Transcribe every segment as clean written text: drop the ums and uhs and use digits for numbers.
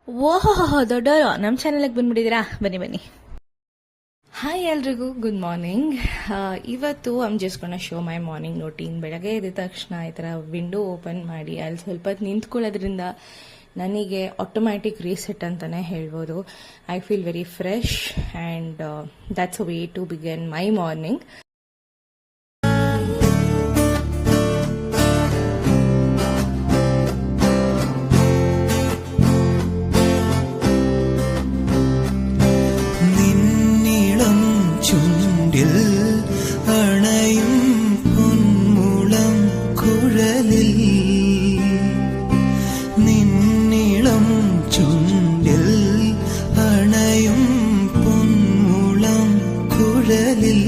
ಓಹೋ ದೊಡ್ಡವರು ನಮ್ಮ ಚಾನಲ್ಗೆ ಬಂದ್ಬಿಟ್ಟಿದ್ದೀರಾ? ಬನ್ನಿ ಬನ್ನಿ. ಹಾಯ್ ಎಲ್ರಿಗೂ, ಗುಡ್ ಮಾರ್ನಿಂಗ್. ಇವತ್ತು I'm just gonna show my morning routine. ಬೆಳಗ್ಗೆ ಎದ್ದ ತಕ್ಷಣ ಈ ಥರ ವಿಂಡೋ ಓಪನ್ ಮಾಡಿ ಅಲ್ಲಿ ಸ್ವಲ್ಪ ಹೊತ್ತು ನಿಂತ್ಕೊಳ್ಳೋದ್ರಿಂದ ನನಗೆ ಆಟೋಮ್ಯಾಟಿಕ್ ರೀಸೆಟ್ ಅಂತಲೇ ಹೇಳ್ಬೋದು. I feel very fresh and that's a way to begin my morning. അണയും പൊന്മുളം കുഴലിൽ നിന്നിളം ചുണ്ടിൽ അണയും പൊന്മുളം കുഴലിൽ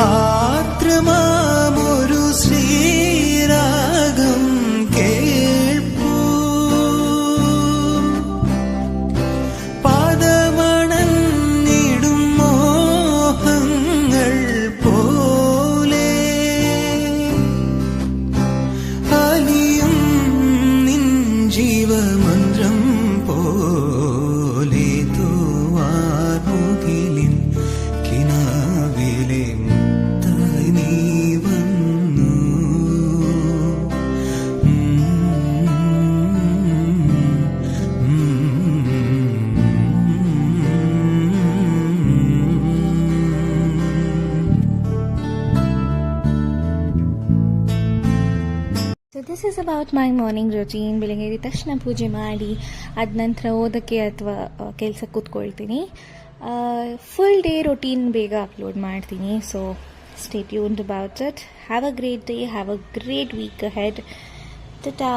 ആർദ്രമാമൊരു ശ്രീരാഗം കേൾപ്പൂ ജീവമന്ത്രം പോലെ തൂവാർമുകിലിൻ കിനാവിലെ മുത്തായി നീ വന്നു. So this is about my morning routine. ಬೆಳಗ್ಗೆ ಎದ್ದ ತಕ್ಷಣ ಪೂಜೆ ಮಾಡಿ ಅದ ನಂತರ ಓದೋಕ್ಕೆ ಅಥವಾ ಕೆಲಸಕ್ಕೆ ಕೂತ್ಕೊಳ್ತೀನಿ. ಫುಲ್ ಡೇ ರೂಟೀನ್ ಬೇಗ ಅಪ್ಲೋಡ್ ಮಾಡ್ತೀನಿ. So stay tuned about it. Have a great day, have a great week ahead. Tata.